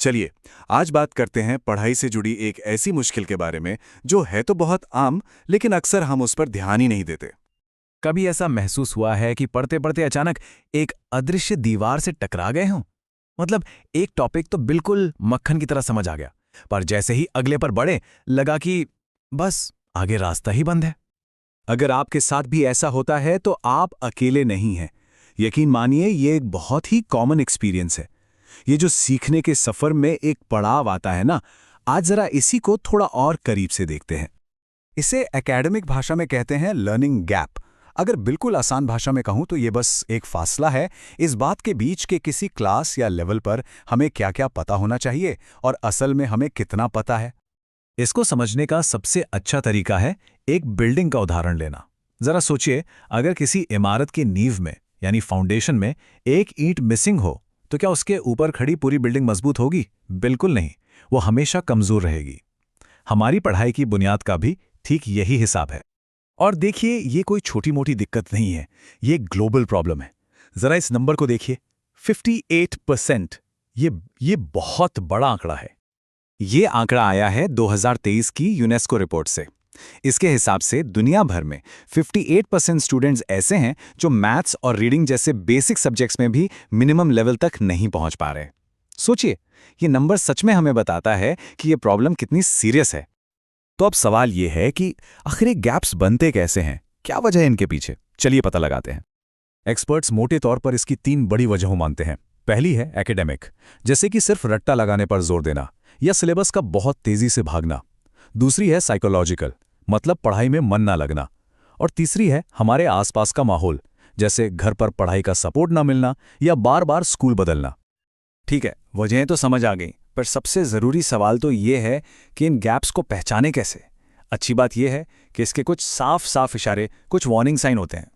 चलिए, आज बात करते हैं पढ़ाई से जुड़ी एक ऐसी मुश्किल के बारे में जो है तो बहुत आम, लेकिन अक्सर हम उस पर ध्यान ही नहीं देते। कभी ऐसा महसूस हुआ है कि पढ़ते पढ़ते अचानक एक अदृश्य दीवार से टकरा गए हों? मतलब एक टॉपिक तो बिल्कुल मक्खन की तरह समझ आ गया, पर जैसे ही अगले पर बढ़े लगा कि बस आगे रास्ता ही बंद है। अगर आपके साथ भी ऐसा होता है तो आप अकेले नहीं हैं। यकीन मानिए, ये एक बहुत ही कॉमन एक्सपीरियंस है। ये जो सीखने के सफर में एक पड़ाव आता है ना, आज जरा इसी को थोड़ा और करीब से देखते हैं। इसे एकेडमिक भाषा में कहते हैं लर्निंग गैप। अगर बिल्कुल आसान भाषा में कहूं तो ये बस एक फासला है इस बात के बीच के किसी क्लास या लेवल पर हमें क्या क्या पता होना चाहिए और असल में हमें कितना पता है। इसको समझने का सबसे अच्छा तरीका है एक बिल्डिंग का उदाहरण लेना। जरा सोचिए, अगर किसी इमारत की नींव में यानी फाउंडेशन में एक ईंट मिसिंग हो तो क्या उसके ऊपर खड़ी पूरी बिल्डिंग मजबूत होगी? बिल्कुल नहीं, वो हमेशा कमजोर रहेगी। हमारी पढ़ाई की बुनियाद का भी ठीक यही हिसाब है। और देखिए, ये कोई छोटी मोटी दिक्कत नहीं है, ये ग्लोबल प्रॉब्लम है। जरा इस नंबर को देखिए, 58%। ये बहुत बड़ा आंकड़ा है। ये आंकड़ा आया है 2023 की यूनेस्को रिपोर्ट से। इसके हिसाब से दुनिया भर में 58% स्टूडेंट्स ऐसे हैं जो मैथ्स और रीडिंग जैसे बेसिक सब्जेक्ट्स में भी मिनिमम लेवल तक नहीं पहुंच पा रहे। सोचिए, ये नंबर सच में हमें बताता है कि ये प्रॉब्लम कितनी सीरियस है। तो अब सवाल ये है कि आखिर ये गैप्स बनते कैसे हैं? क्या वजह है इनके पीछे? चलिए पता लगाते हैं। एक्सपर्ट्स मोटे तौर पर इसकी 3 बड़ी वजहों मानते हैं। पहली है एकेडमिक, जैसे कि सिर्फ रट्टा लगाने पर जोर देना या सिलेबस का बहुत तेजी से भागना। दूसरी है साइकोलॉजिकल, मतलब पढ़ाई में मन ना लगना। और तीसरी है हमारे आसपास का माहौल, जैसे घर पर पढ़ाई का सपोर्ट ना मिलना या बार बार स्कूल बदलना। ठीक है, वजहें तो समझ आ गई, पर सबसे ज़रूरी सवाल तो ये है कि इन गैप्स को पहचाने कैसे। अच्छी बात यह है कि इसके कुछ साफ साफ इशारे, कुछ वार्निंग साइन होते हैं।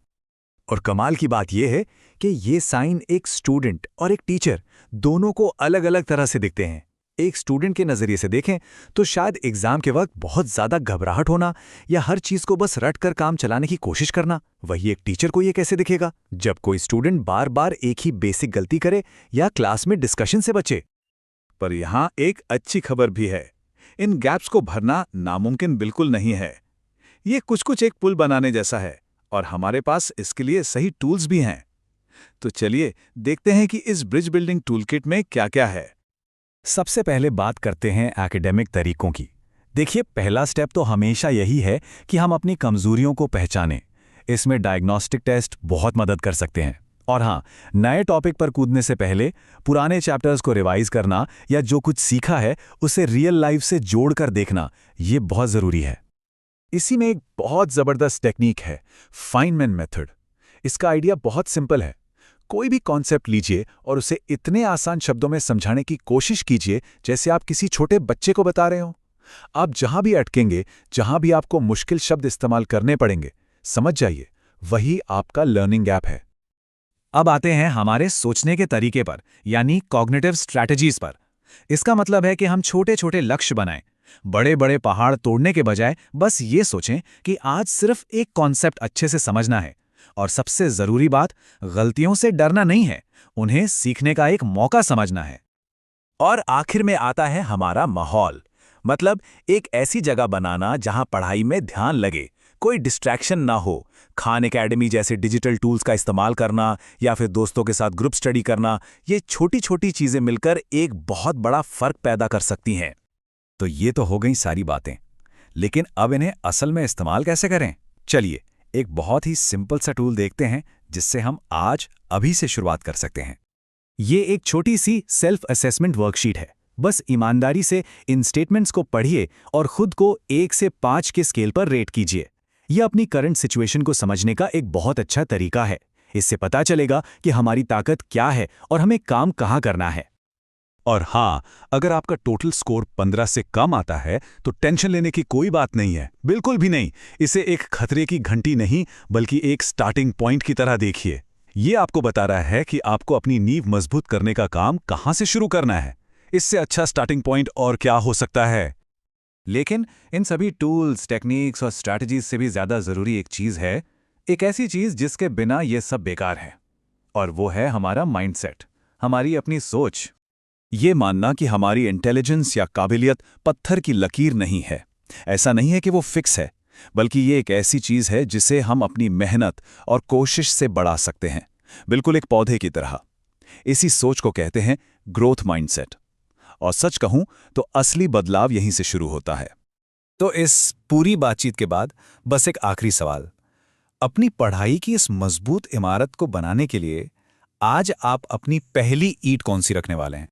और कमाल की बात यह है कि ये साइन एक स्टूडेंट और एक टीचर दोनों को अलग अलग तरह से दिखते हैं। एक स्टूडेंट के नज़रिए से देखें तो शायद एग्जाम के वक्त बहुत ज़्यादा घबराहट होना या हर चीज़ को बस रट कर काम चलाने की कोशिश करना। वही एक टीचर को ये कैसे दिखेगा जब कोई स्टूडेंट बार बार एक ही बेसिक गलती करे या क्लास में डिस्कशन से बचे। पर यहाँ एक अच्छी खबर भी है। इन गैप्स को भरना नामुमकिन बिल्कुल नहीं है। ये कुछ कुछ एक पुल बनाने जैसा है और हमारे पास इसके लिए सही टूल्स भी हैं। तो चलिए देखते हैं कि इस ब्रिज बिल्डिंग टूलकिट में क्या क्या है। सबसे पहले बात करते हैं एकेडमिक तरीकों की। देखिए, पहला स्टेप तो हमेशा यही है कि हम अपनी कमजोरियों को पहचानें। इसमें डायग्नोस्टिक टेस्ट बहुत मदद कर सकते हैं। और हाँ, नए टॉपिक पर कूदने से पहले पुराने चैप्टर्स को रिवाइज करना या जो कुछ सीखा है उसे रियल लाइफ से जोड़कर देखना, ये बहुत ज़रूरी है। इसी में एक बहुत ज़बरदस्त टेक्निक है, फाइनमैन मेथड। इसका आइडिया बहुत सिंपल है। कोई भी कॉन्सेप्ट लीजिए और उसे इतने आसान शब्दों में समझाने की कोशिश कीजिए जैसे आप किसी छोटे बच्चे को बता रहे हो। आप जहां भी अटकेंगे, जहां भी आपको मुश्किल शब्द इस्तेमाल करने पड़ेंगे, समझ जाइए वही आपका लर्निंग गैप है। अब आते हैं हमारे सोचने के तरीके पर, यानी कॉग्निटिव स्ट्रैटेजीज पर। इसका मतलब है कि हम छोटे छोटे लक्ष्य बनाएं। बड़े बड़े पहाड़ तोड़ने के बजाय बस ये सोचें कि आज सिर्फ एक कॉन्सेप्ट अच्छे से समझना है। और सबसे जरूरी बात, गलतियों से डरना नहीं है, उन्हें सीखने का एक मौका समझना है। और आखिर में आता है हमारा माहौल, मतलब एक ऐसी जगह बनाना जहां पढ़ाई में ध्यान लगे, कोई डिस्ट्रैक्शन ना हो। खान एकेडमी जैसे डिजिटल टूल्स का इस्तेमाल करना या फिर दोस्तों के साथ ग्रुप स्टडी करना, ये छोटी छोटी चीजें मिलकर एक बहुत बड़ा फर्क पैदा कर सकती हैं। तो ये तो हो गई सारी बातें, लेकिन अब इन्हें असल में इस्तेमाल कैसे करें? चलिए एक बहुत ही सिंपल सा टूल देखते हैं जिससे हम आज अभी से शुरुआत कर सकते हैं। ये एक छोटी सी सेल्फ असेसमेंट वर्कशीट है। बस ईमानदारी से इन स्टेटमेंट्स को पढ़िए और खुद को 1 से 5 के स्केल पर रेट कीजिए। यह अपनी करंट सिचुएशन को समझने का एक बहुत अच्छा तरीका है। इससे पता चलेगा कि हमारी ताकत क्या है और हमें काम कहाँ करना है। और हाँ, अगर आपका टोटल स्कोर 15 से कम आता है तो टेंशन लेने की कोई बात नहीं है, बिल्कुल भी नहीं। इसे एक खतरे की घंटी नहीं बल्कि एक स्टार्टिंग पॉइंट की तरह देखिए। ये आपको बता रहा है कि आपको अपनी नींव मजबूत करने का काम कहाँ से शुरू करना है। इससे अच्छा स्टार्टिंग पॉइंट और क्या हो सकता है? लेकिन इन सभी टूल्स, टेक्निक्स और स्ट्रैटेजीज से भी ज्यादा जरूरी एक चीज है, एक ऐसी चीज जिसके बिना ये सब बेकार है। और वो है हमारा माइंडसेट, हमारी अपनी सोच। ये मानना कि हमारी इंटेलिजेंस या काबिलियत पत्थर की लकीर नहीं है। ऐसा नहीं है कि वो फिक्स है, बल्कि ये एक ऐसी चीज है जिसे हम अपनी मेहनत और कोशिश से बढ़ा सकते हैं, बिल्कुल एक पौधे की तरह। इसी सोच को कहते हैं ग्रोथ माइंडसेट। और सच कहूं तो असली बदलाव यहीं से शुरू होता है। तो इस पूरी बातचीत के बाद बस एक आखिरी सवाल। अपनी पढ़ाई की इस मजबूत इमारत को बनाने के लिए आज आप अपनी पहली ईंट कौन सी रखने वाले हैं?